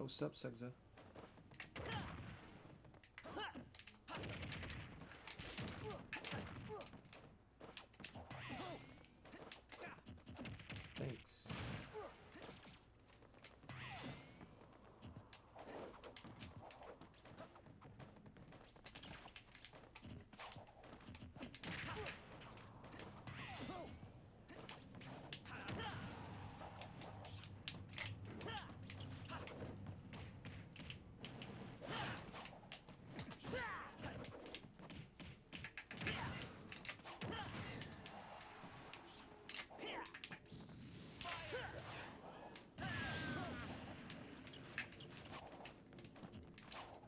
sup, Segza? Thanks.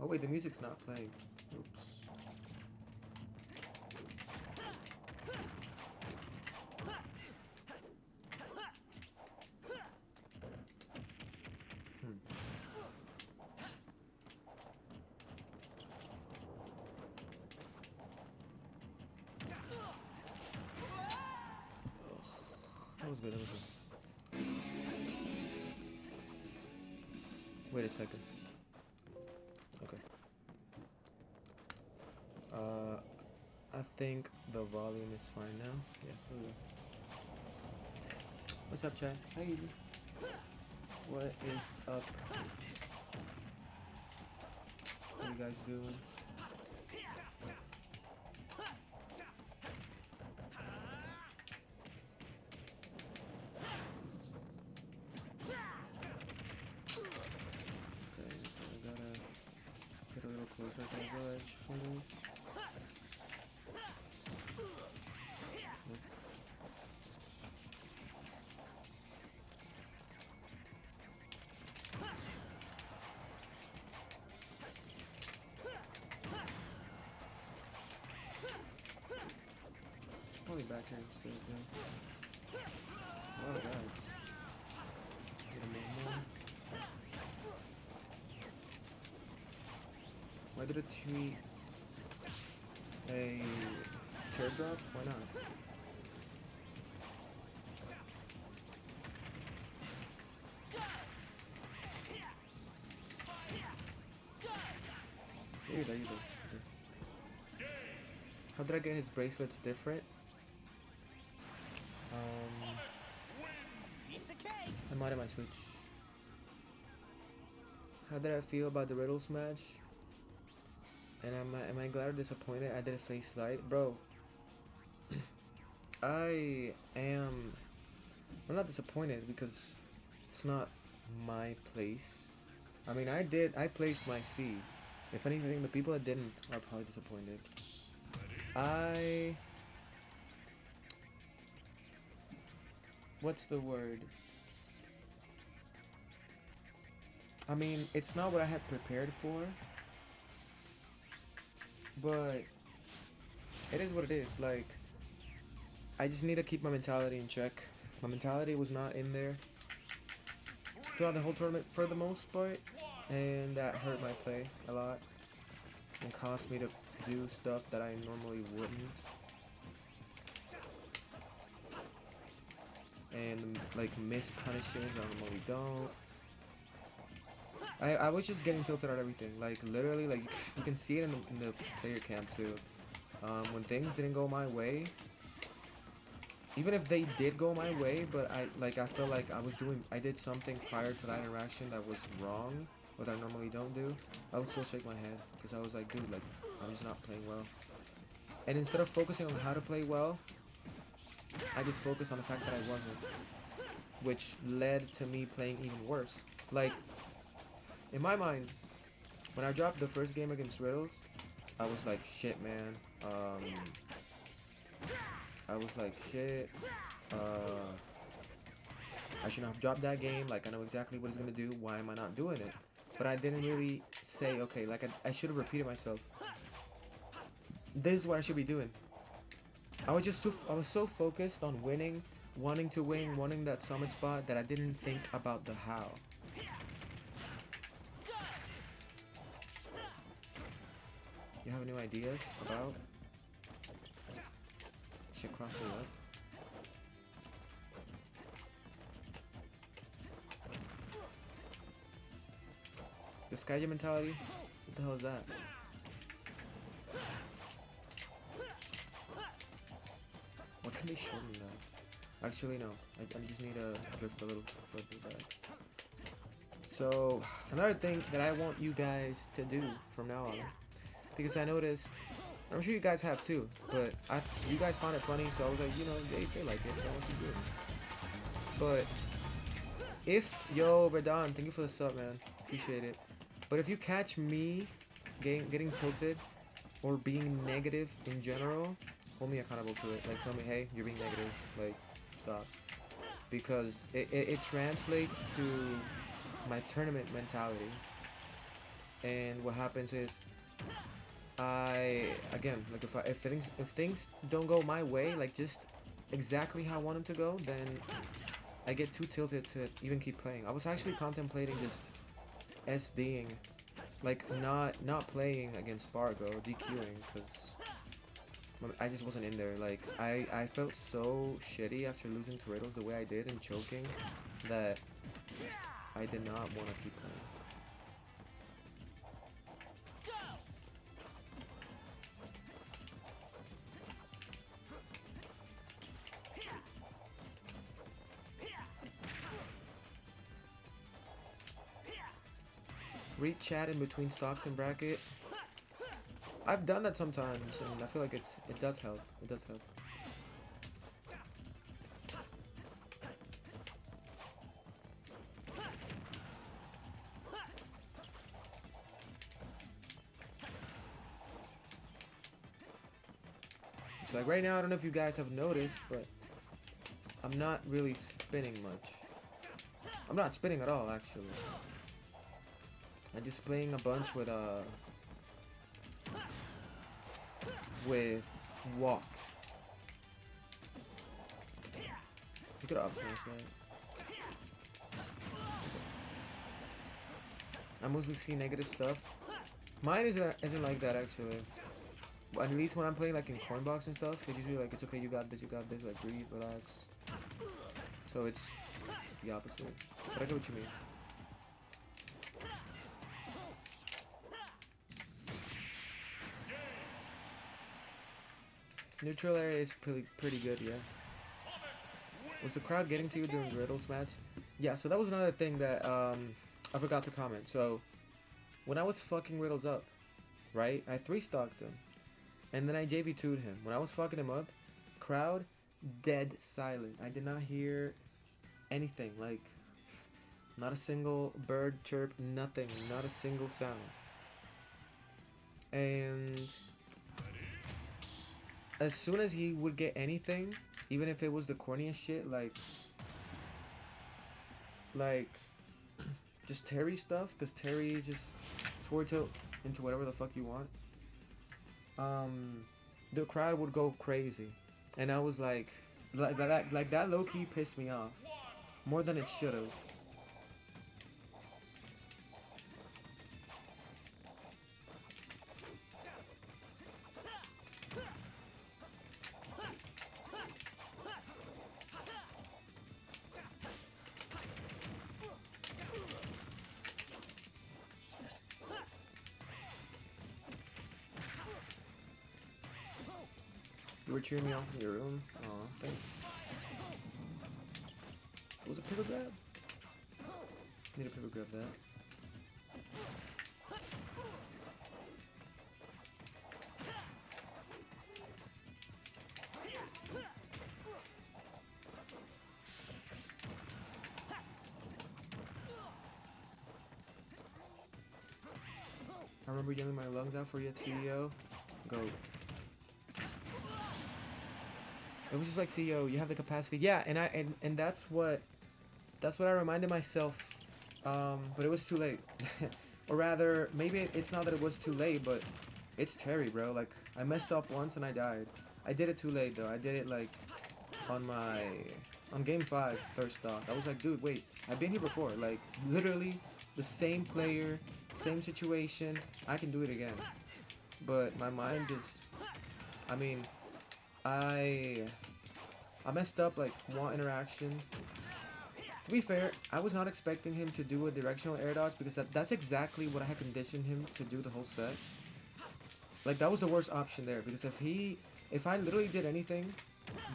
Oh wait, the music's not playing. Oops. That was good, that was good. Wait a second. Okay. I think the volume is fine now. Yeah, there we go. What's up, chat? How you doing? What is up? What are you guys doing? Okay, I gotta get a little closer to the village. Fingers. Probably back here instead, yeah. A lot of guys. Get a more. Why did it tweet a teardrop? Why not? Here, there you go. How did I get his bracelets different? I might have my Switch. How did I feel about the Riddles match? And am I glad or disappointed I didn't face light? Bro, I'm not disappointed because it's not my place. I mean, I placed my C. If anything, the people that didn't are probably disappointed. What's the word? I mean, it's not what I had prepared for, but it is what it is. Like, I just need to keep my mentality in check. My mentality was not in there throughout the whole tournament for the most part, and that hurt my play a lot and caused me to do stuff that I normally wouldn't. And like miss punishes I normally don't. I was just getting tilted at everything. Like literally, like you can see it in the player cam too. When things didn't go my way, even if they did go my way, but I felt like I did something prior to that interaction that was wrong, what I normally don't do, I would still shake my head because I was like, dude, like I'm just not playing well. And instead of focusing on how to play well, I just focused on the fact that I wasn't, which led to me playing even worse. Like, in my mind, when I dropped the first game against Riddles, I was like, shit, man. I was like, shit. I shouldn't have dropped that game. Like, I know exactly what it's gonna do. Why am I not doing it? But I didn't really say, okay, like, I should have repeated myself. This is what I should be doing. I was so focused on winning, wanting to win, wanting that summit spot that I didn't think about the how. You have any ideas about? Shit cross me up. The Skyrim mentality? What the hell is that? What can they shorten that? Actually, no. I just need to drift a little further back. So, another thing that I want you guys to do from now on, because I noticed, I'm sure you guys have too, but you guys found it funny, so I was like, you know, they like it, so I want you to do it. But if, yo, Verdon, thank you for the sub, man. Appreciate it. But if you catch me getting tilted or being negative in general, hold me accountable to it. Like, tell me, hey, you're being negative. Like, stop. Because it translates to my tournament mentality. And what happens is, again, like if things don't go my way, like just exactly how I want them to go, then I get too tilted to even keep playing. I was actually contemplating just SDing, like not playing against Spargo, DQing, because I just wasn't in there. Like I felt so shitty after losing to Riddles the way I did and choking that I did not want to keep playing. Read chat in between stocks and bracket. I've done that sometimes, and I feel like it does help. It does help. So like right now, I don't know if you guys have noticed, but I'm not really spinning much. I'm not spinning at all, actually. I'm just playing a bunch with walk. Pick it up for a second. I mostly see negative stuff. Mine isn't like that actually. But at least when I'm playing like in Coinbox and stuff, it's usually like it's okay, you got this, like breathe, relax. So it's the opposite. But I get what you mean. Neutral area is pretty good, yeah. Was the crowd getting to you during Riddles match? Yeah, so that was another thing that I forgot to comment. So when I was fucking Riddles up, right? I 3-stocked him. And then I JV2'd him. When I was fucking him up, crowd dead silent. I did not hear anything. Like not a single bird chirp, nothing, not a single sound. And as soon as he would get anything, even if it was the corniest shit, like just Terry stuff, because Terry is just forward tilt into whatever the fuck you want. The crowd would go crazy, and I was like that low key pissed me off more than it should have. You were cheering me on from your room? Aw, thanks. Was it pivot grab? Need a pivot grab that. I remember yelling my lungs out for you at CEO. Go. It was just like, CEO, you have the capacity. Yeah, and that's what I reminded myself. But it was too late. Or rather, maybe it's not that it was too late, but it's Terry, bro. Like, I messed up once and I died. I did it too late though. I did it like on game 5, third stock. I was like, dude, wait, I've been here before. Like, literally the same player, same situation. I can do it again. But my mind just, I mean, I messed up like one interaction To be fair, I was not expecting him to do a directional air dodge because that's exactly what I had conditioned him to do the whole set. Like, that was the worst option there, because if I literally did anything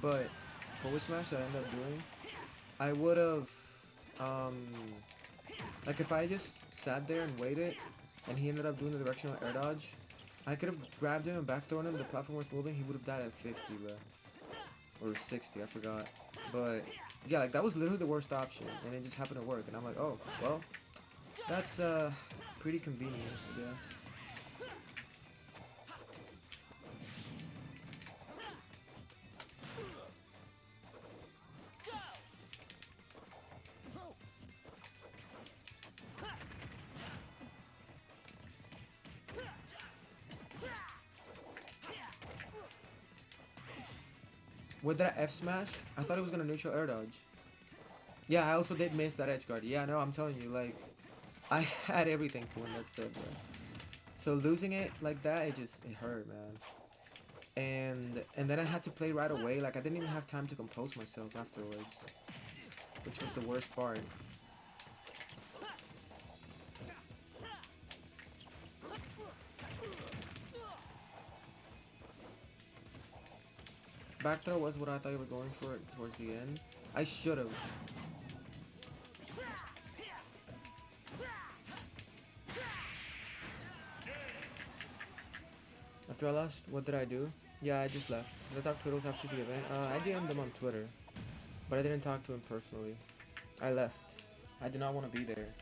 but forward smash that I ended up doing, I would have, like, if I just sat there and waited, and he ended up doing the directional air dodge, I could have grabbed him and backthrown him, the platform was moving, he would have died at 50, bro. Or 60, I forgot. But, yeah, like, that was literally the worst option, and it just happened to work, and I'm like, oh, well, that's, pretty convenient, I guess. With that F smash, I thought it was gonna neutral air dodge. Yeah, I also did miss that edge guard. Yeah, no, I'm telling you, like, I had everything to win that set, bro. So losing it like that, it hurt, man. And then I had to play right away. Like, I didn't even have time to compose myself afterwards, which was the worst part. Back throw was what I thought you were going for towards the end. I should have. After I lost, what did I do? Yeah, I just left. I talked to Twiddles after the event. I DM'd him on Twitter, but I didn't talk to him personally. I left. I did not want to be there.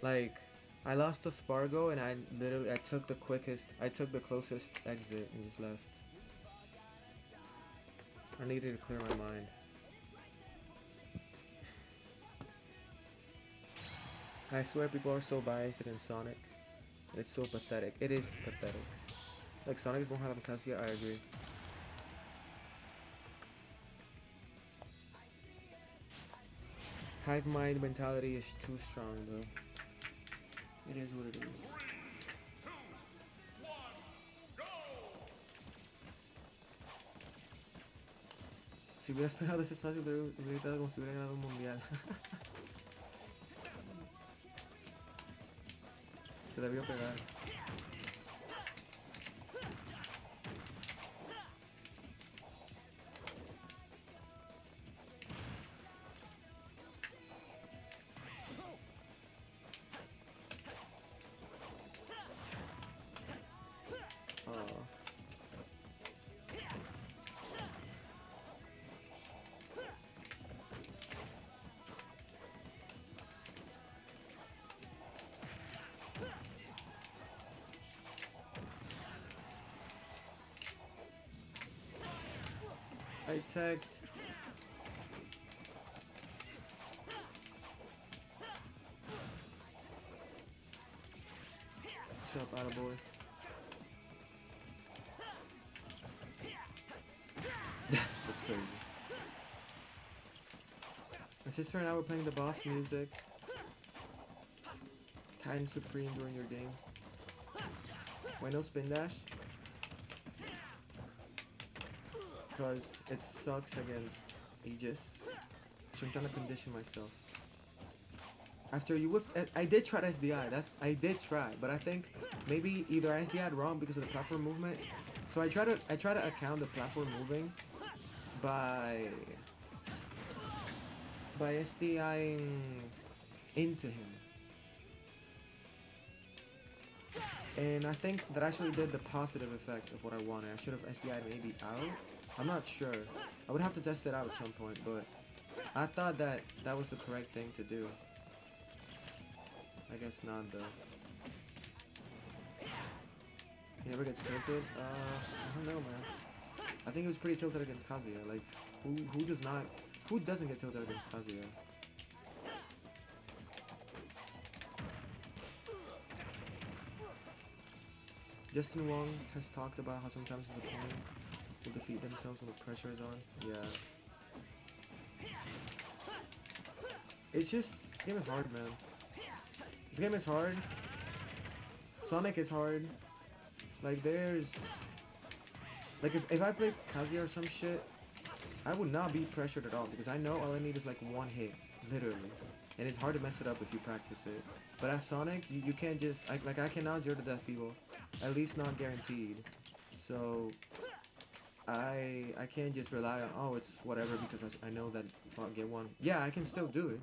Like, I lost to Spargo, and I took the closest exit and just left. I needed to clear my mind. I swear people are so biased against Sonic. It's so pathetic. It is pathetic. Like, Sonic is more hard than Kazuya, I agree. Hive mind mentality is too strong, though. It is what it is. Si hubieras pegado ese espacio, te hubiera gritado como si hubiera ganado un mundial. Se debió pegar. I tagged. What's up, attaboy? That's crazy. My sister and I were playing the boss music. Titan Supreme during your game. Why no spin dash? Because it sucks against Aegis, so I'm trying to condition myself. After you whiffed, I did try SDI. I did try, but I think maybe either I SDI'd wrong because of the platform movement. So I try to account the platform moving by SDIing into him, and I think that actually did the positive effect of what I wanted. I should have SDI'd maybe out. I'm not sure. I would have to test it out at some point, but I thought that was the correct thing to do. I guess not, though. He never gets tilted? I don't know, man. I think he was pretty tilted against Kazuya. Like, who doesn't get tilted against Kazuya? Justin Wong has talked about how sometimes his opponent will defeat themselves when the pressure is on. Yeah. It's just, this game is hard, man. This game is hard. Sonic is hard. Like, if I play Kazuya or some shit, I would not be pressured at all because I know all I need is like one hit, literally, and it's hard to mess it up if you practice it. But as Sonic, you can't just I cannot zero to death people, at least not guaranteed. So I can't just rely on, oh, it's whatever because I know that if I get one, yeah, I can still do it,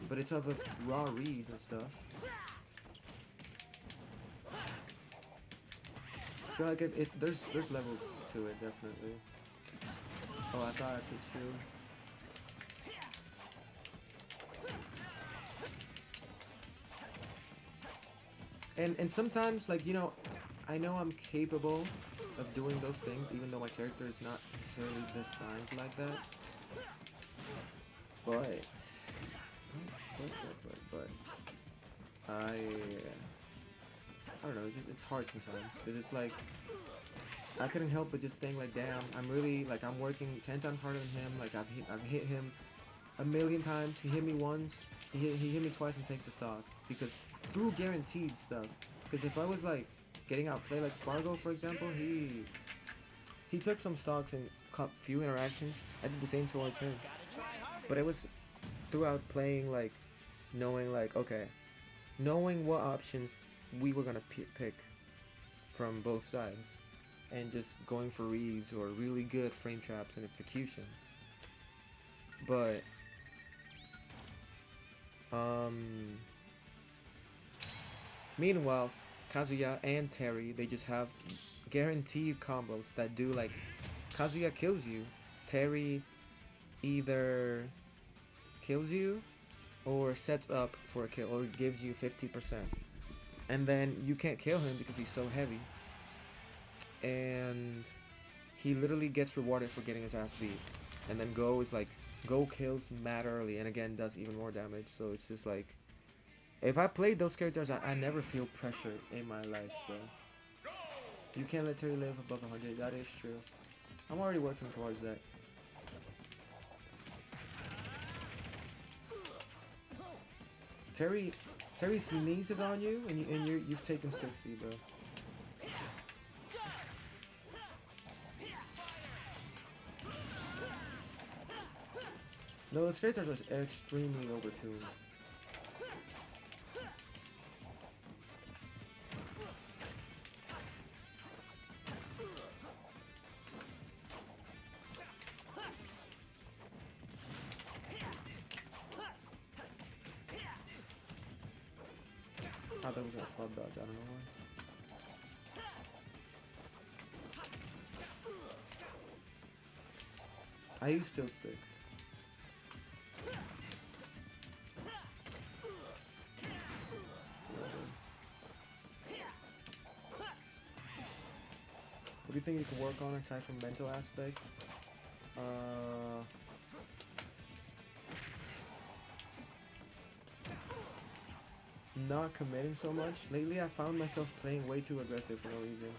but it's of a raw read and stuff. I feel like there's levels to it definitely. Oh, I thought I could shoot. And sometimes, like, you know, I know I'm capable of doing those things, even though my character is not necessarily designed like that. But I don't know. It's hard sometimes because it's like I couldn't help but just think like, damn, I'm really like I'm working 10 times harder than him. Like I've hit him a million times. He hit me once. He hit me twice and takes a stock because through guaranteed stuff. Because if I was like getting outplayed like Spargo for example, he took some stocks and caught few interactions. I did the same towards him, but it was throughout playing like knowing like okay, knowing what options we were gonna pick from both sides, and just going for reads or really good frame traps and executions. But meanwhile, Kazuya and Terry, they just have guaranteed combos that do like Kazuya kills you, Terry either kills you or sets up for a kill or gives you 50%. And then you can't kill him because he's so heavy. And he literally gets rewarded for getting his ass beat. And then Go is like, Go kills mad early and again does even more damage. So it's just like, if I played those characters, I never feel pressure in my life, bro. You can't let Terry live above 100, that is true. I'm already working towards that. Terry sneezes on you and you've taken 60, bro. No, those characters are extremely overtuned. I thought it was a club dodge, I don't know why. I use Stilt Stick. What do you think you can work on aside from mental aspect? Not committing so much. Lately I found myself playing way too aggressive for no reason.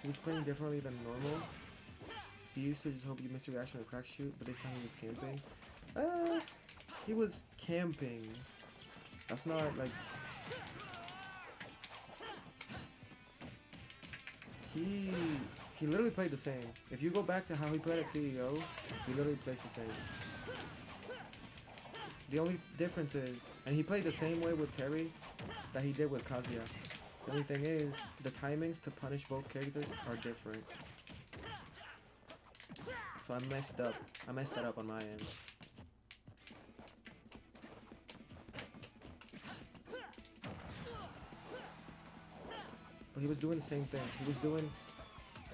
He was playing differently than normal. He used to just hope you missed a reaction or crack shoot, but this time he was camping. He was camping. That's not like... He literally played the same. If you go back to how he played at CEO, he literally plays the same. The only difference is, and he played the same way with Terry that he did with Kazuya. The only thing is, the timings to punish both characters are different. So I messed up. I messed that up on my end. But he was doing the same thing. He was doing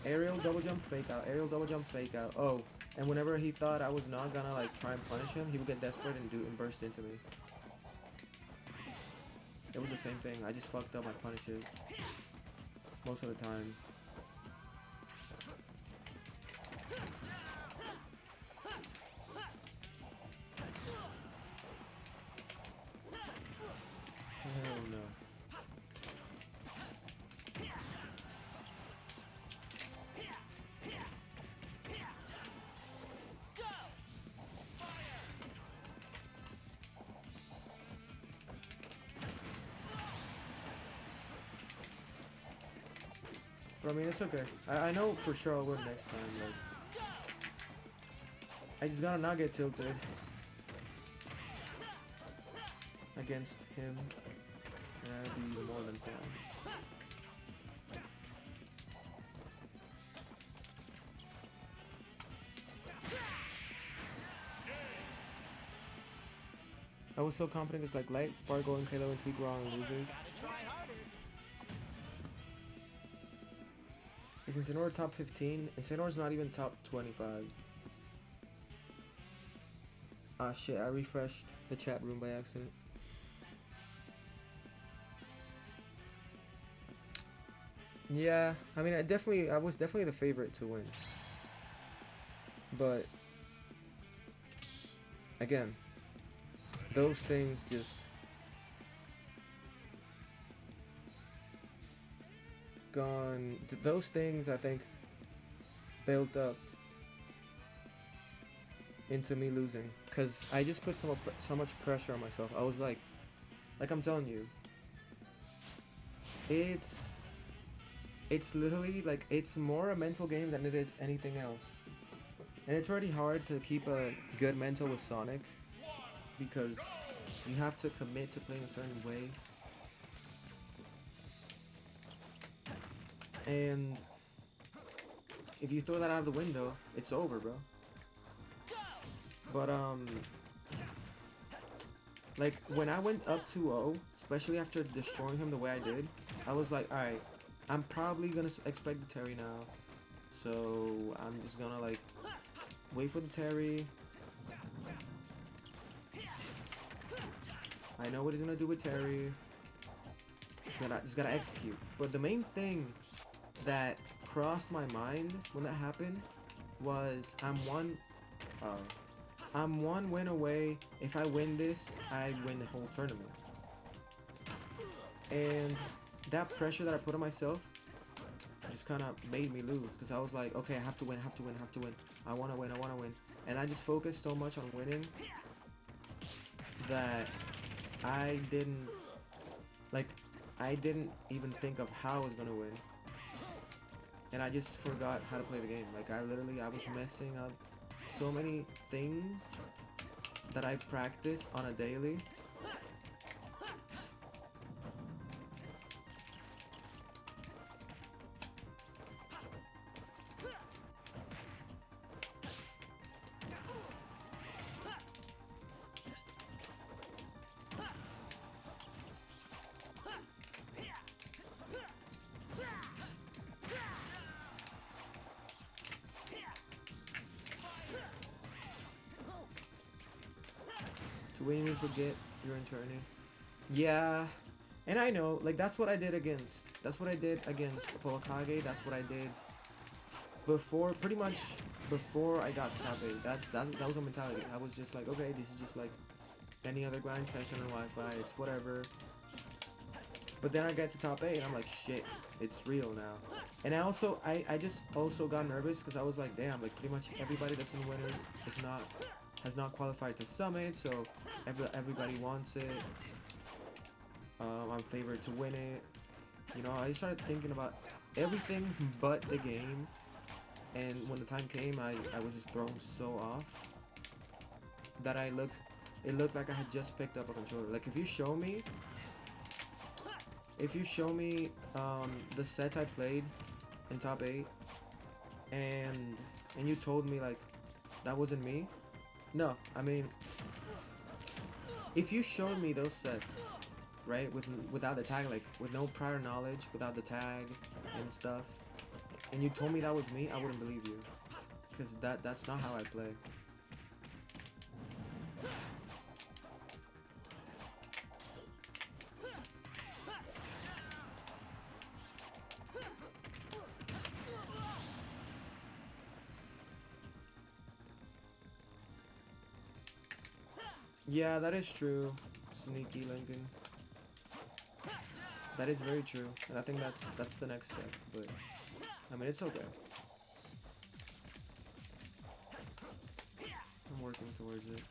aerial double jump, fake out, aerial double jump, fake out. Oh, and whenever he thought I was not gonna like try and punish him, he would get desperate and burst into me. It was the same thing. I just fucked up my punishes most of the time. Hell no. But I mean, it's okay. I know for sure I'll win next time. Like, I just gotta not get tilted against him, and I'll be more than fine. I was so confident because like Light, Sparkle, and Kalo and Tweak were all losers. Is Incineroar top 15? Incineroar's not even top 25. Ah shit, I refreshed the chat room by accident. Yeah, I mean I was definitely the favorite to win. But again, those things just gone. Those things I think built up into me losing, cause I just put so much pressure on myself. I was like I'm telling you, it's literally like it's more a mental game than it is anything else, and it's already hard to keep a good mental with Sonic because you have to commit to playing a certain way. And if you throw that out of the window, it's over, bro. But like when I went up 2-0, especially after destroying him the way I did, I was like, alright, I'm probably gonna expect the Terry now. So I'm just gonna like wait for the Terry. I know what he's gonna do with Terry. Just gotta execute. But the main thing that crossed my mind when that happened was I'm one win away. If I win this, I win the whole tournament. And that pressure that I put on myself just kind of made me lose because I was like, okay, I have to win. I want to win. And I just focused so much on winning that I didn't even think of how I was gonna win. And I just forgot how to play the game. Like I was messing up so many things that I practice on a daily. To win you forget your attorney. Yeah. And I know, like that's what I did against Apollo Kage. That's what I did before, pretty much before I got to top 8. That was my mentality. I was just like, okay, this is just like any other grind session on Wi-Fi. It's whatever. But then I get to top 8 and I'm like, shit, it's real now. And I just also got nervous because I was like, damn, like pretty much everybody that's in winners has not qualified to Summit, so everybody wants it. I'm favored to win it. You know, I started thinking about everything but the game, and when the time came, I was just thrown so off that it looked like I had just picked up a controller. Like if you show me the sets I played in top 8, and you told me like that wasn't me. No, I mean, if you showed me those sets, right, without the tag, like with no prior knowledge, without the tag and stuff, and you told me that was me, I wouldn't believe you, because that's not how I play. Yeah, that is true, Sneaky Lincoln. That is very true, and I think that's the next step. But I mean, it's okay. I'm working towards it.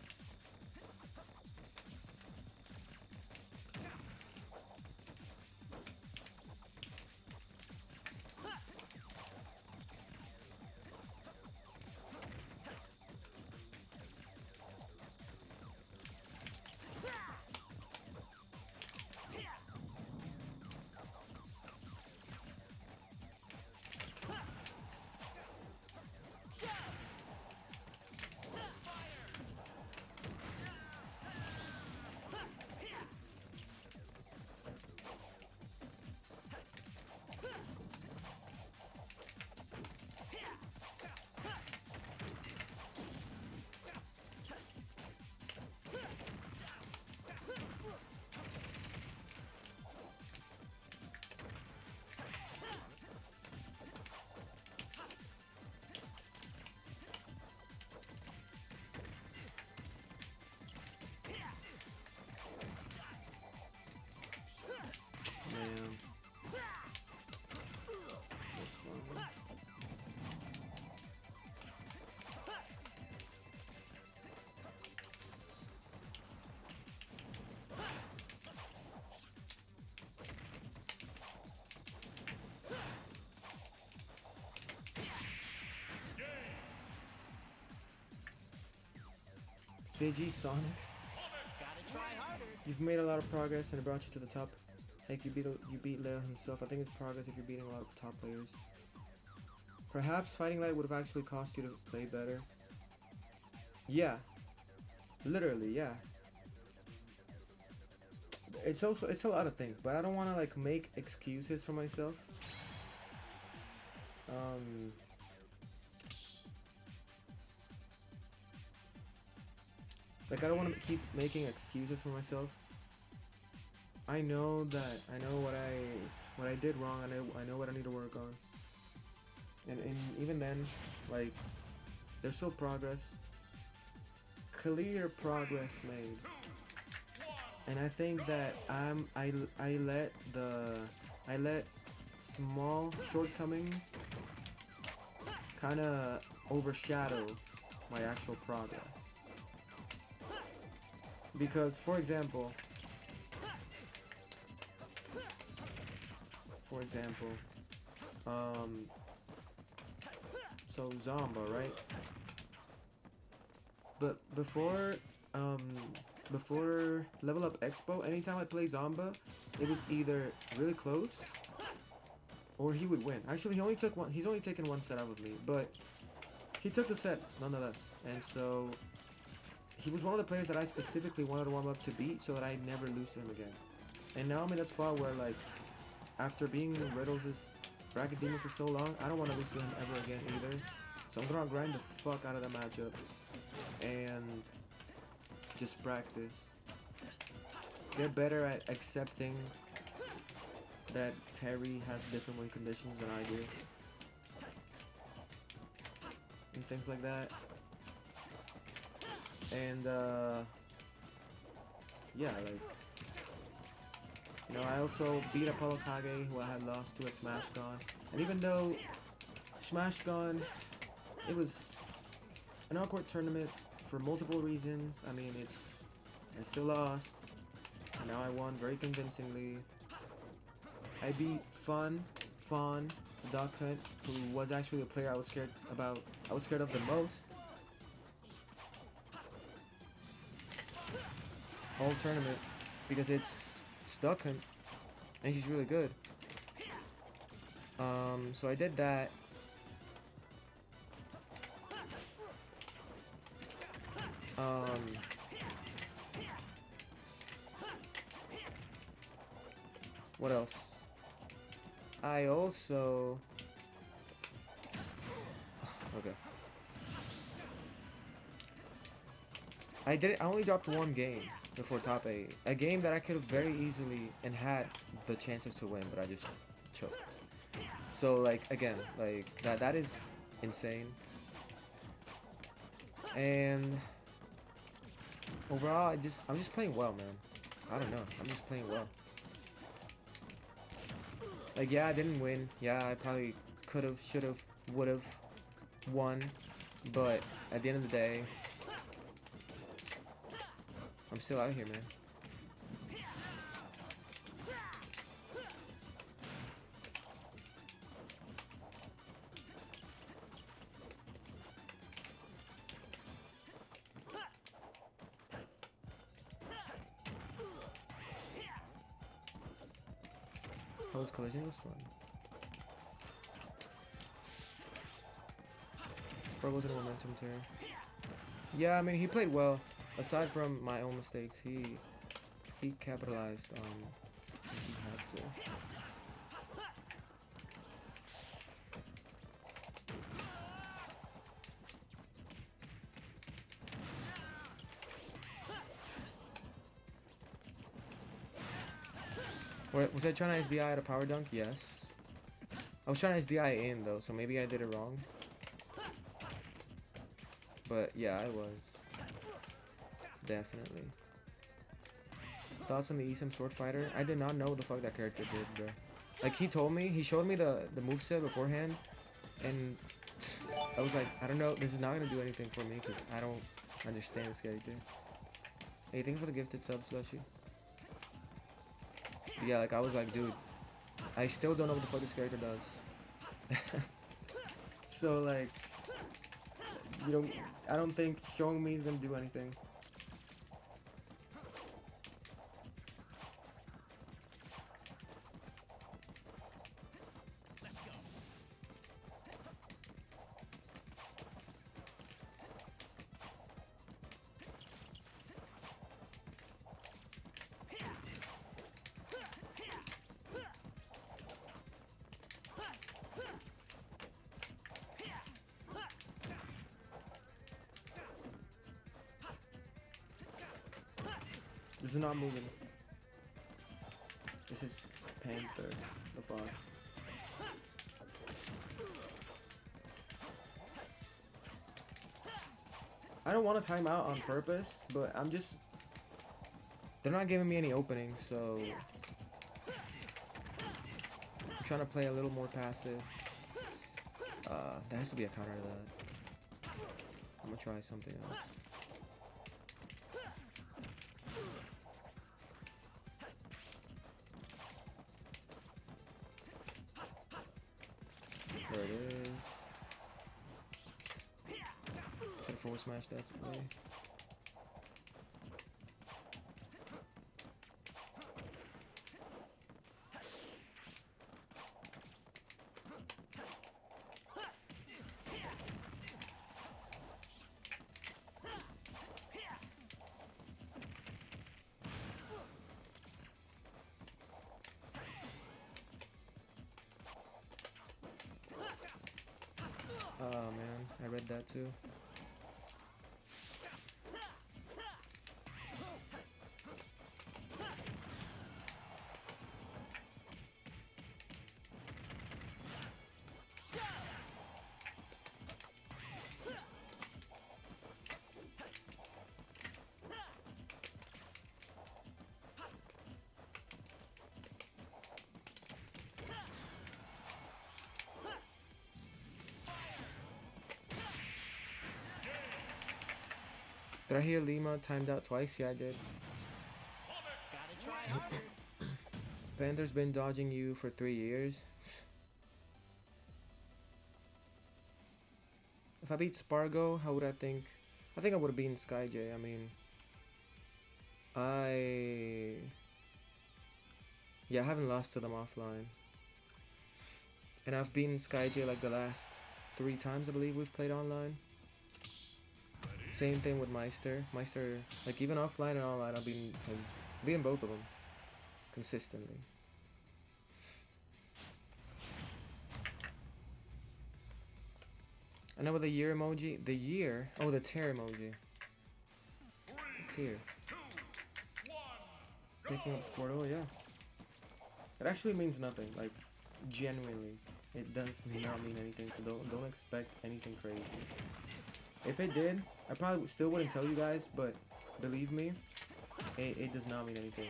Fiji Sonix. You've made a lot of progress and it brought you to the top. Heck, you beat Leo himself. I think it's progress if you're beating a lot of top players. Perhaps fighting light would have actually cost you to play better. Yeah. Literally, yeah. It's a lot of things, but I don't want to like make excuses for myself. Like I don't want to keep making excuses for myself. I know what I did wrong, and I know what I need to work on. And even then, like, there's still progress. Clear progress made. And I think that I let small shortcomings kind of overshadow my actual progress. Because, for example, so Zomba, right? But before Level Up Expo, anytime I play Zomba, it was either really close or he would win. Actually, he's only taken one set out with me, but he took the set nonetheless. And so he was one of the players that I specifically wanted to warm up to beat so that I never lose to him again. And now I'm in that spot where, like, after being Riddles' bracket demon for so long, I don't want to lose to him ever again either. So I'm gonna grind the fuck out of that matchup and just practice. Get better at accepting that Terry has different win conditions than I do. And things like that. And yeah, like, you know, I also beat Apollo Kage, who I had lost to at Smash Gone. And even though Smash Gone, it was an awkward tournament for multiple reasons. I mean, I still lost. And now I won very convincingly. I beat Fawn, the Dog Hunt, who was actually the player I was scared of the most. Whole tournament, because it's Duck Hunt, and she's really good. So I did that. What else? I also... Okay. I only dropped one game before top 8. A game that I could have very easily and had the chances to win, but I just choked. So, like, again, like, that is insane. And overall, I'm just playing well, man. I don't know. I'm just playing well. Like, yeah, I didn't win. Yeah, I probably could have, should have, would have won. But at the end of the day, I'm still out here, man. Post collision was fun. Bro was in a momentum tear. Yeah, I mean, he played well. Aside from my own mistakes, he capitalized on what he had to. Wait, was I trying to SDI at a power dunk? Yes. I was trying to SDI in though, so maybe I did it wrong. But yeah, I was. Definitely. Thoughts on the Esom Sword Fighter? I did not know what the fuck that character did, bro. Like, he showed me the moveset beforehand, and I was like, I don't know, this is not gonna do anything for me, because I don't understand this character. Hey, thank you for the gifted subs, Lushy. Yeah, like, I was like, dude, I still don't know what the fuck this character does. So, like, I don't think showing me is gonna do anything. This is not moving. This is Panther, the fox. I don't want to time out on purpose, but I'm just... They're not giving me any openings, so... I'm trying to play a little more passive. There has to be a counter to that. I'm gonna try something else. There it is. Try to forward smash that play. Oh man, I read that too. Did I hear Lima timed out twice? Yeah, I did. Panther's been dodging you for 3 years. If I beat Spargo, how would I think? I think I would have beaten SkyJ. I mean, yeah, I haven't lost to them offline. And I've beaten SkyJ like the last 3 times I believe we've played online. Same thing with Meister. Meister, like even offline and online, I've been him. Beating both of them consistently. I know with the year emoji, the year, oh the tear emoji. The tear. Picking up Squirtle, yeah. It actually means nothing, like genuinely. It does not mean anything, so don't expect anything crazy. If it did, I probably still wouldn't tell you guys, but believe me, it does not mean anything.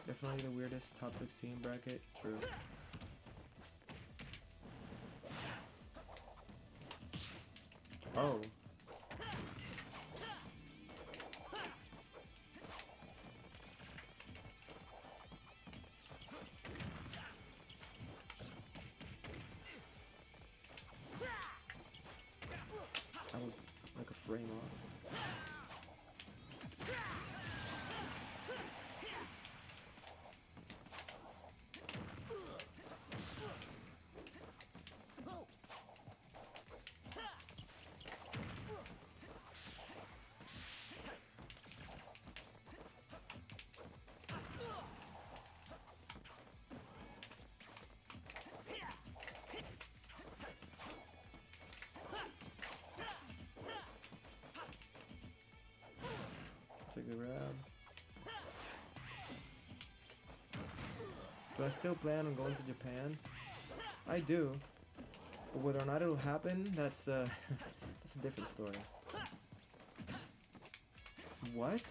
Definitely the weirdest top 16 bracket. True. Oh. I was like a frame off. Take a grab. Do I still plan on going to Japan? I do. But whether or not it'll happen, that's that's a different story. What?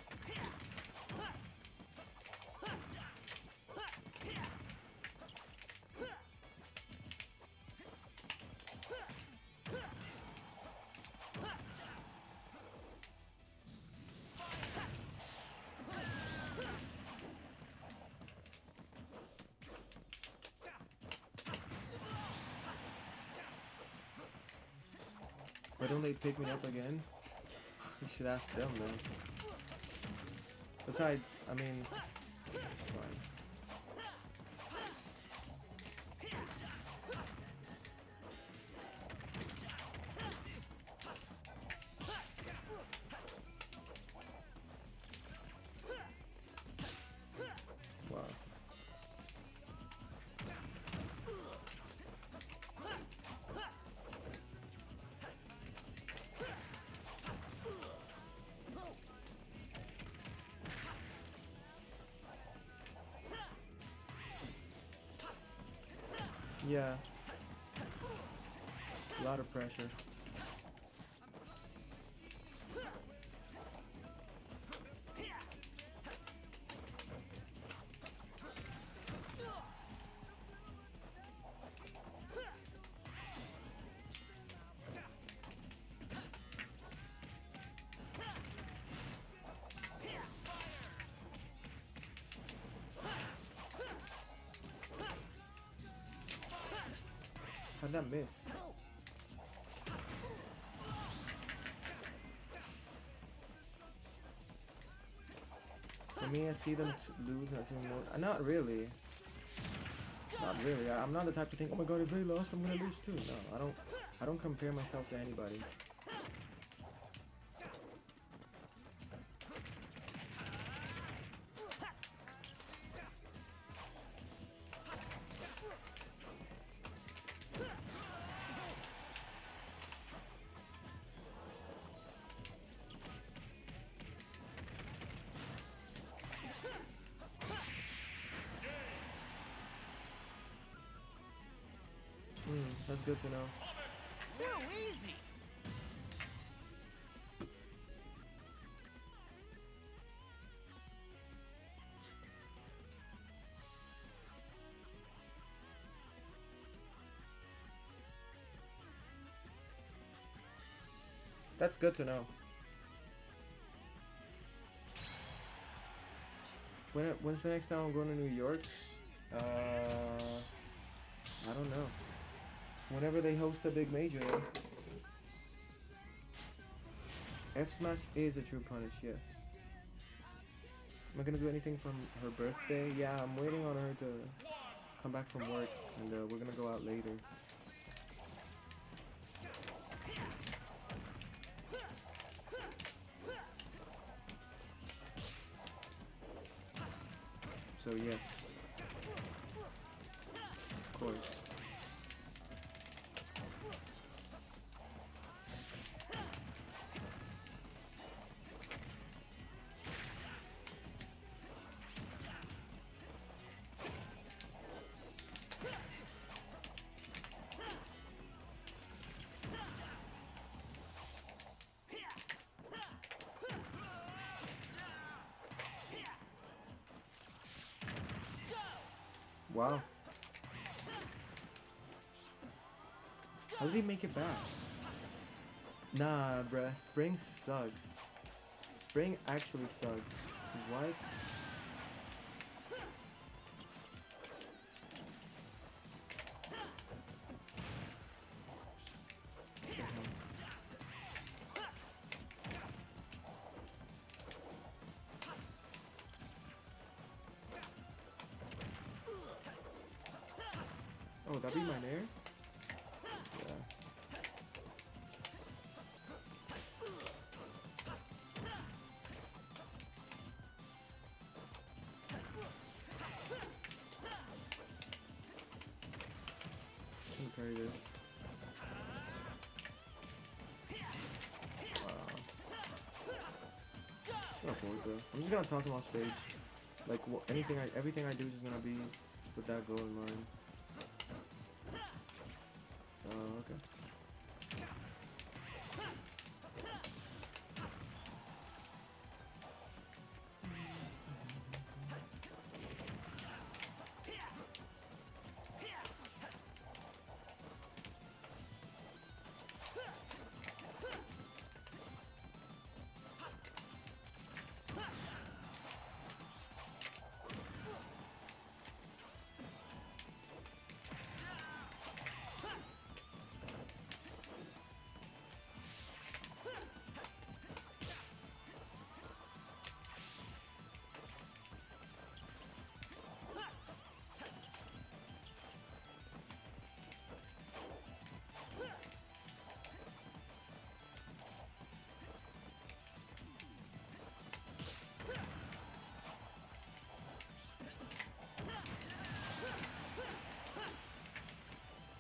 Why don't they pick me up again? You should ask them, man. Besides, I mean, it's fine. Yeah, a lot of pressure. How'd that miss? For me, I see them lose, not see them win. Not really. Not really. I'm not the type to think, oh my god, if they lost, I'm gonna lose too. No, I don't. I don't compare myself to anybody. That's good to know. Too easy. That's good to know. When's the next time I'm going to New York? I don't know. Whenever they host a big major, though. F Smash is a true punish, yes. Am I gonna do anything from her birthday? Yeah, I'm waiting on her to come back from work, and we're gonna go out later. So yes, of course. Wow. How did he make it back? Nah, bruh. Spring sucks. Spring actually sucks. What? Oh, that be my air? Yeah. Let me parry this. Wow. Not for it though. I'm just gonna toss him off stage. Like everything I do is just gonna be with that goal in mind. Oh, okay.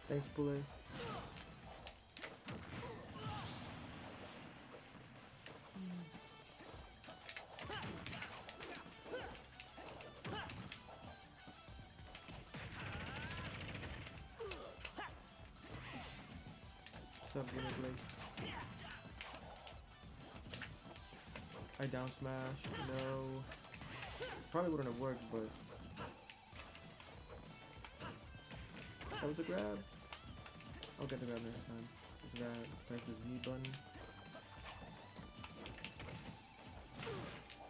Thanks, Puller. What's up, Gamer Blake? I down smash. No. Probably wouldn't have worked, but that was a grab. I'll get the grab next time. Just gotta press the Z button.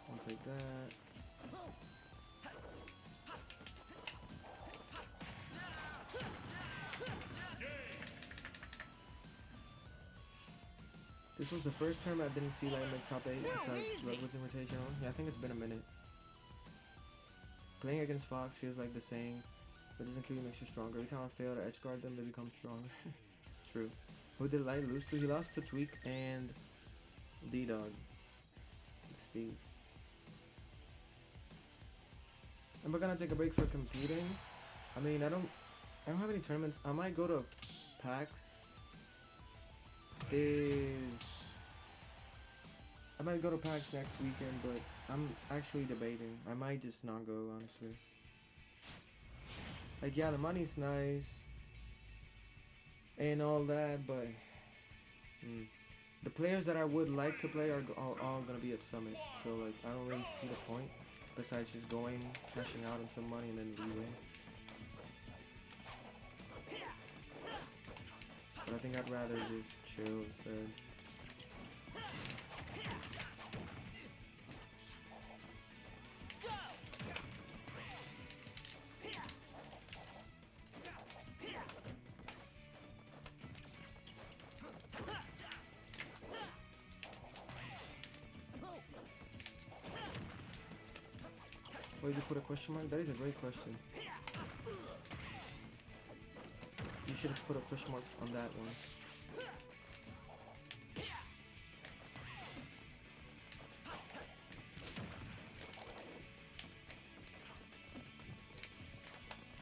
I'll take that. This was the first term I didn't see like in the top 8 besides Red with Invitational. Yeah, I think it's been a minute. Playing against Fox feels like the saying, but doesn't kill you makes you stronger. Every time I fail to edge guard them, they become stronger. True. Who did Light lose to? He lost to Tweak and D-Dog. Steve. Am I gonna take a break for competing? I mean, I don't have any tournaments. I might go to PAX. I might go to PAX next weekend, but I'm actually debating. I might just not go, honestly. Like, yeah, the money's nice and all that, but the players that I would like to play are all gonna be at Summit. So, like, I don't really see the point besides just going, cashing out on some money, and then leaving. But I think I'd rather just chill instead. Why did you put a question mark? That is a great question. You should have put a question mark on that one.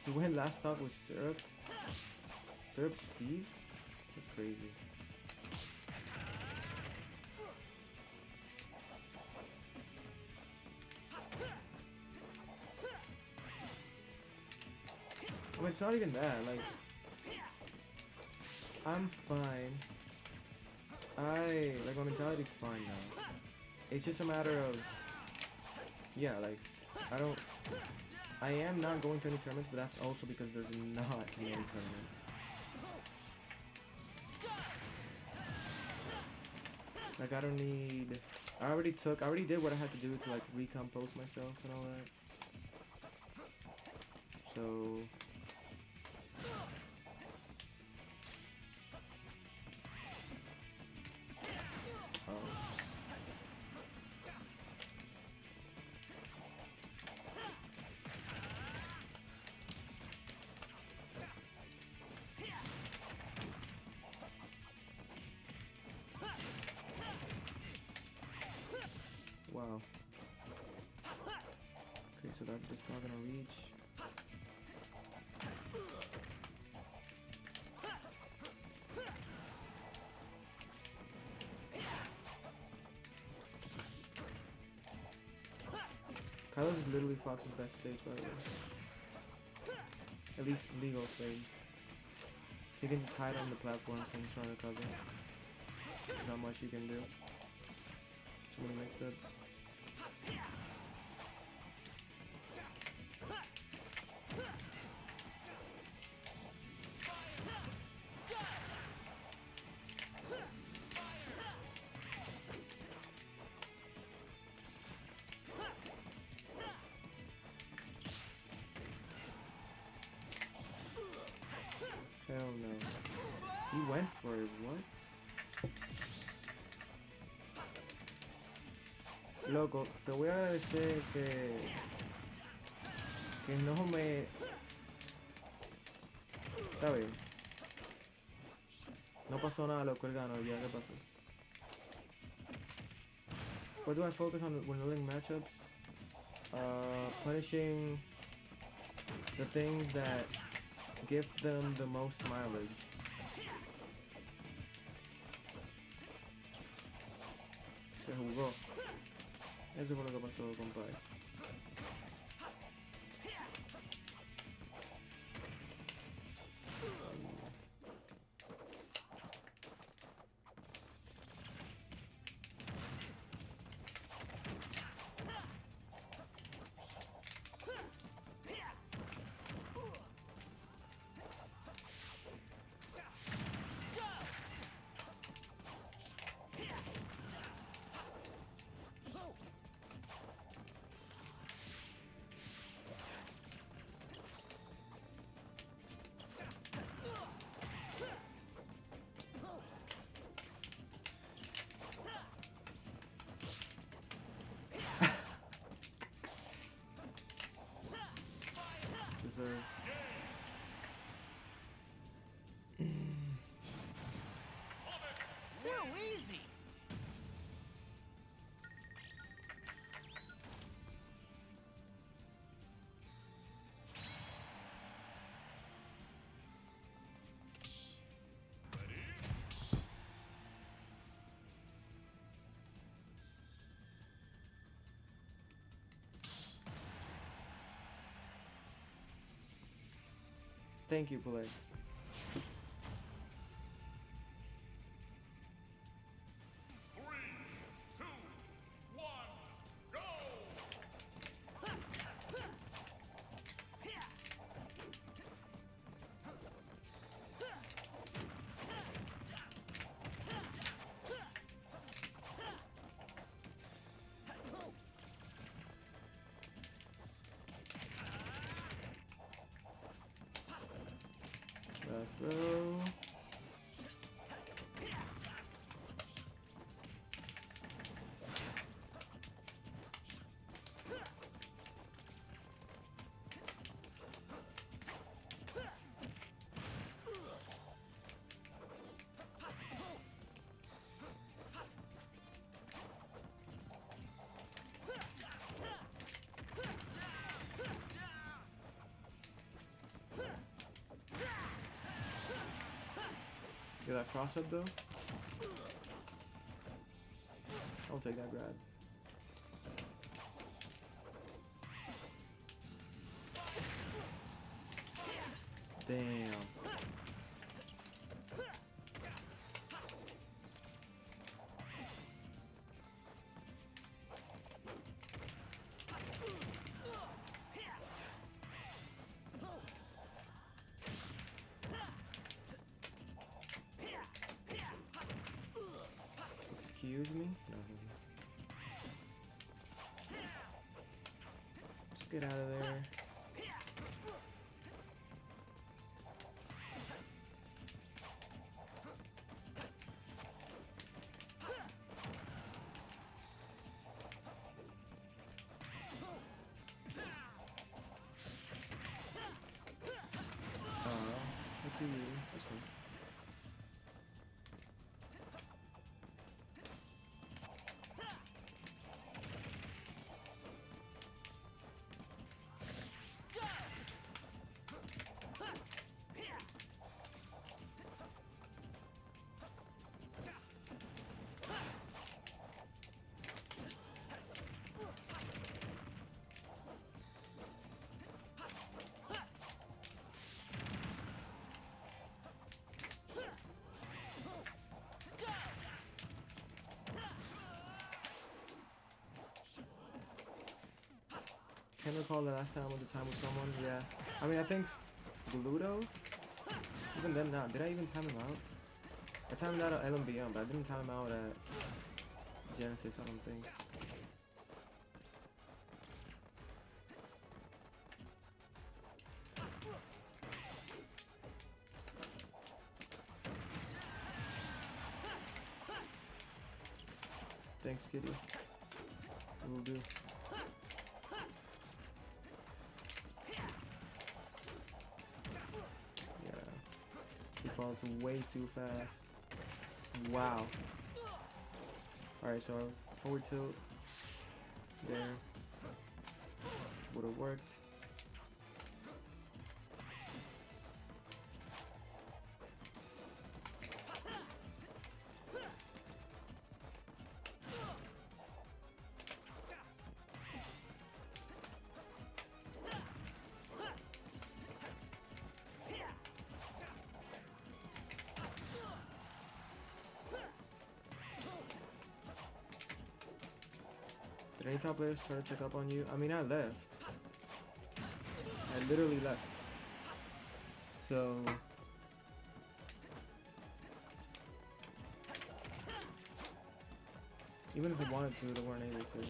He went last stop with Syrup. Syrup Steve? That's crazy. I mean, it's not even that, like, I'm fine. Like, my mentality's fine now. It's just a matter of, yeah, like, I am not going to any tournaments, but that's also because there's not any tournaments. Like, I don't need, I already did what I had to do to, like, recompose myself and all that. So, wow. Okay, so that's not gonna reach. Kylos is literally Fox's best stage, by the way. At least legal stage. He can just hide on the platforms when he's trying to cover. There's not much you can do. Too many mix-ups. Hell no. He went for it, what? Loco, te voy a agradecer que no me... Está bien. No pasó nada, loco, él ganó, ya, ¿qué pasó? What do I focus on when ruling matchups? Punishing the things that give them the most mileage. Se jugó. Eso fue lo que pasó, compadre. Thank you, Bullet. Back row. Get that cross up though. I'll take that grab. Damn. Excuse me? No. Let's get out of there. Look at you. That's fine. Can't recall the last time I went to time with someone. Yeah. I mean, I think Gluto. Even then, now, did I even time him out? I timed out at LMBM, but I didn't time him out at Genesis, I don't think. Thanks, Kitty. Will do. Yeah. He falls way too fast. Wow. Alright, so forward tilt. There. Would have worked. Did any top players try to check up on you? I mean, I left. I literally left. So... even if they wanted to, they weren't able to.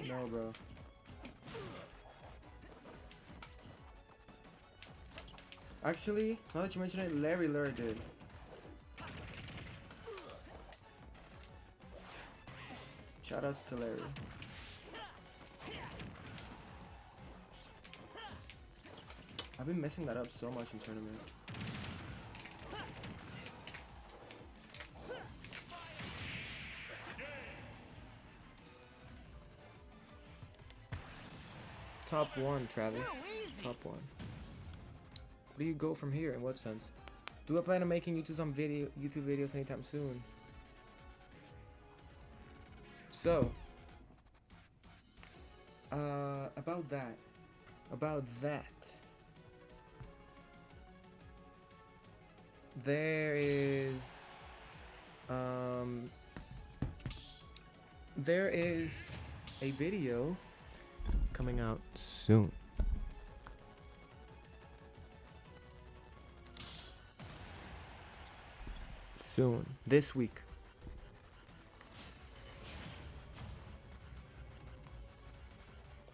No, bro. Actually, now that you mention it, Larry Lure did. Shoutouts to Larry. I've been messing that up so much in tournament. Top 1, Travis. Top 1. Where do you go from here? In what sense? Do I plan on making YouTube videos anytime soon? So, about that. There is a video coming out soon. This week.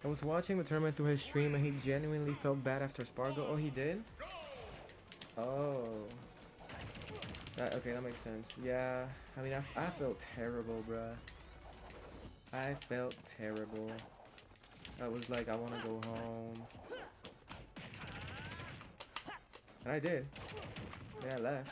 I was watching the tournament through his stream and he genuinely felt bad after Spargo. Oh, he did? Oh. Okay, that makes sense. Yeah, I mean, I felt terrible, bruh. I felt terrible. I was like, I want to go home. And I did. Yeah, I left.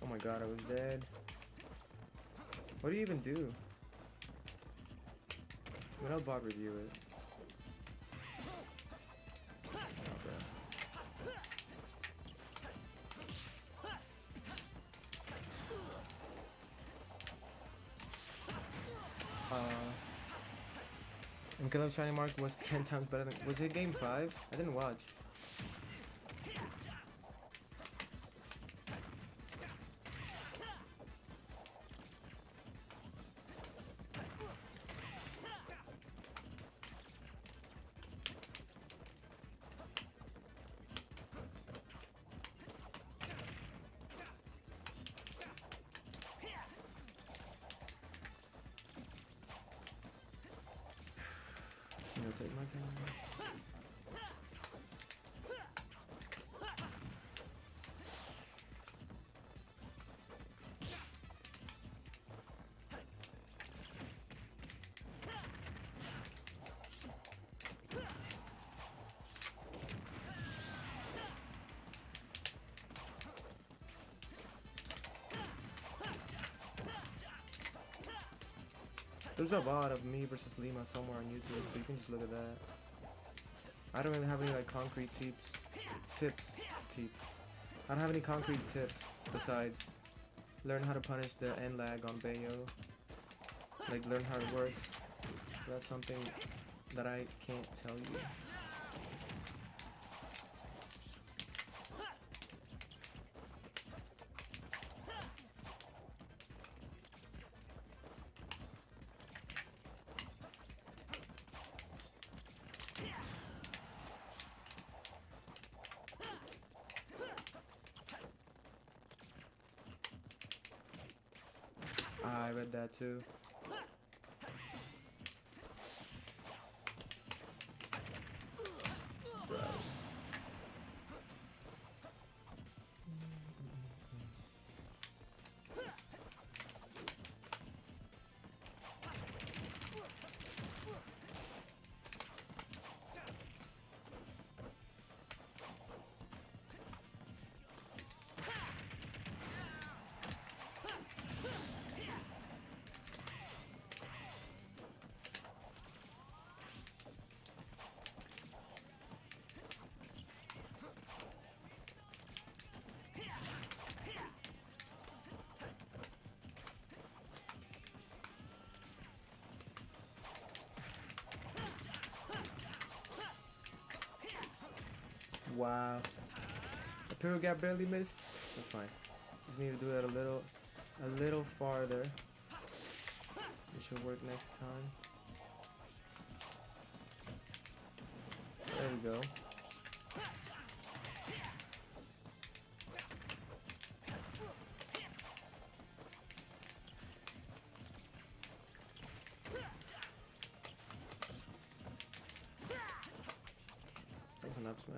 Oh my god, I was dead. What do you even do? I mean, I'll VOD review it. And Caleb Shiny Mark was 10 times better than... Was it game 5? I didn't watch. I'm gonna take my time. There's a VOD of me versus Lima somewhere on YouTube, so you can just look at that. I don't really have any like concrete tips. I don't have any concrete tips besides learn how to punish the end lag on Bayo. Like learn how it works. That's something that I can't tell you. I read that too. Bro. Wow. The Pyro Gap barely missed. That's fine. Just need to do that a little farther. It should work next time. There we go. That's an up smash.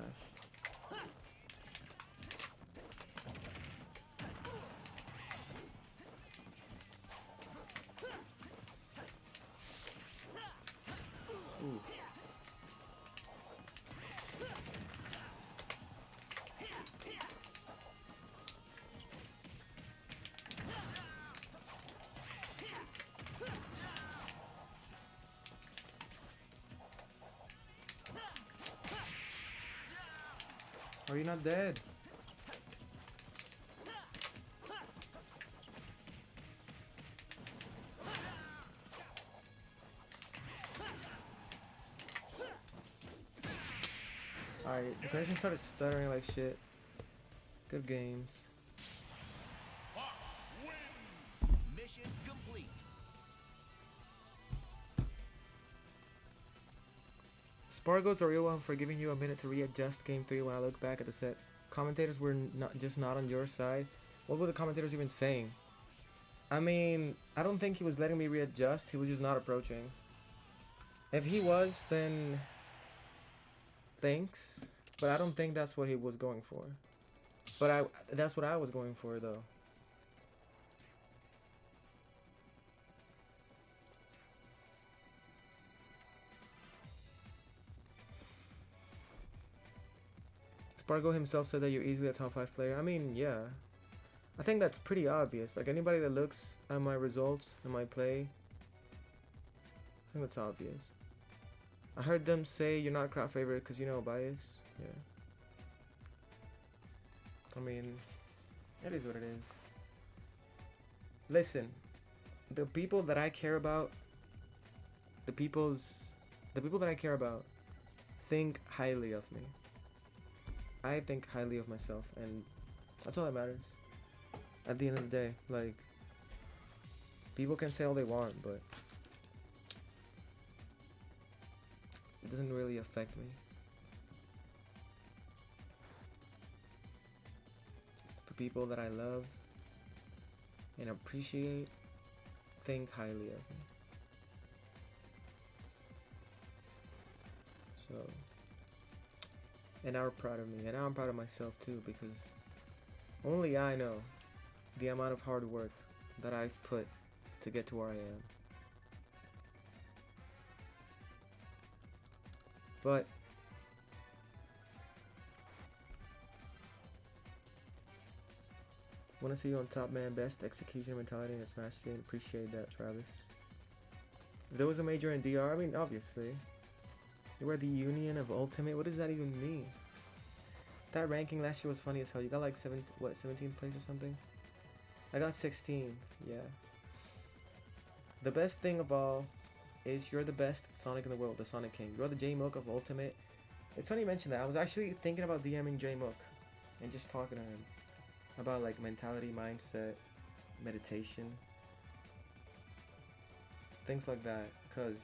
Ooh. Are you not dead? Alright, the connection started stuttering like shit. Good games. Mission complete. Spargo's a real one for giving you a minute to readjust Game 3 when I look back at the set. Commentators were not on your side. What were the commentators even saying? I mean, I don't think he was letting me readjust. He was just not approaching. If he was, then thanks. But I don't think that's what he was going for. But that's what I was going for, though. Spargo himself said that you're easily a top 5 player. I mean, yeah. I think that's pretty obvious. Like, anybody that looks at my results and my play, I think that's obvious. I heard them say you're not a crowd favorite because you know bias. Yeah. I mean, it is what it is. Listen, the people that I care about, the people that I care about think highly of me. I think highly of myself, and that's all that matters. At the end of the day, like, people can say all they want, but it doesn't really affect me. The people that I love and appreciate think highly of me. So, and are proud of me, and I'm proud of myself too, because only I know the amount of hard work that I've put to get to where I am. But want to see you on top, man. Best execution mentality in the Smash scene. Appreciate that, Travis. If there was a major in DR, I mean, obviously. You were the Union of Ultimate. What does that even mean? That ranking last year was funny as hell. You got like 17th place or something? I got 16th, yeah. The best thing of all is you're the best Sonic in the world, the Sonic King. You're the J-Mook of Ultimate. It's funny you mentioned that. I was actually thinking about DMing J-Mook and just talking to him about like mentality, mindset, meditation, things like that, because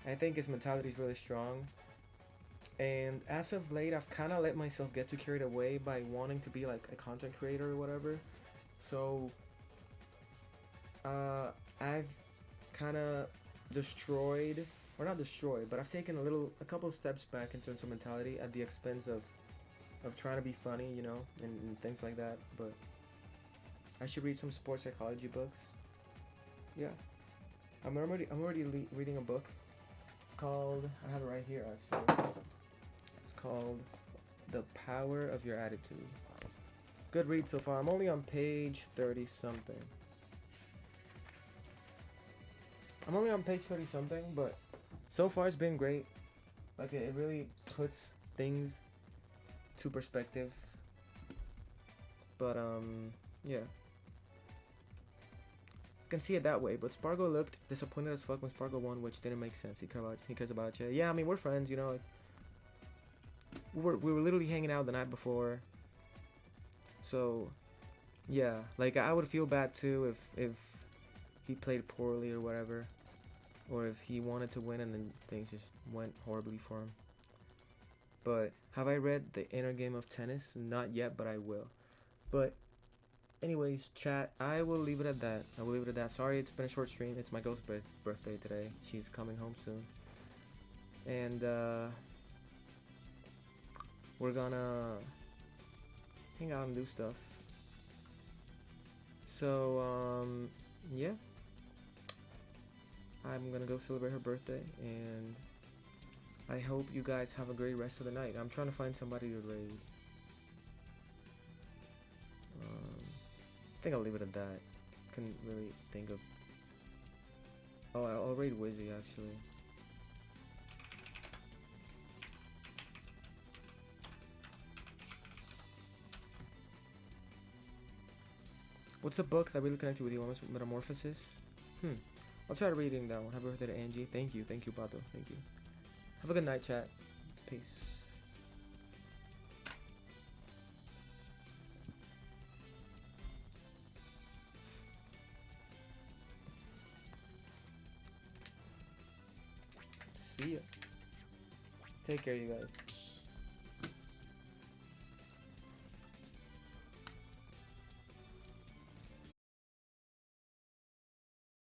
I think his mentality is really strong. And as of late, I've kind of let myself get too carried away by wanting to be like a content creator or whatever. So I've kind of destroyed, or not destroyed, but I've taken a couple steps back in terms of mentality at the expense of trying to be funny, you know, and things like that. But I should read some sports psychology books. Yeah, I'm already reading a book. It's called, I have it right here actually. It's called The Power of Your Attitude. Good read so far. I'm only on page 30 something. But so far it's been great. Like, it really puts things to perspective. But yeah, I can see it that way. But Spargo looked disappointed as fuck when Spargo won, which didn't make sense. He cares about you. Yeah, I mean, we're friends, you know. Like, we were literally hanging out the night before. So yeah, like I would feel bad too if he played poorly or whatever, or if he wanted to win and then things just went horribly for him. But have I read The Inner Game of Tennis? Not yet, but I will. But anyways, chat, I will leave it at that. I will leave it at that. Sorry, it's been a short stream. It's my girl's birthday today. She's coming home soon. And we're gonna hang out and do stuff. So, yeah. I'm gonna go celebrate her birthday, and I hope you guys have a great rest of the night. I'm trying to find somebody to raid. I think I'll leave it at that. Couldn't really think of. Oh, I'll raid Wizzy actually. What's a book that really connected with you? Metamorphosis? I'll try reading that one. Happy birthday to Angie. Thank you, Pato. Thank you. Have a good night, chat. Peace. See ya. Take care, you guys.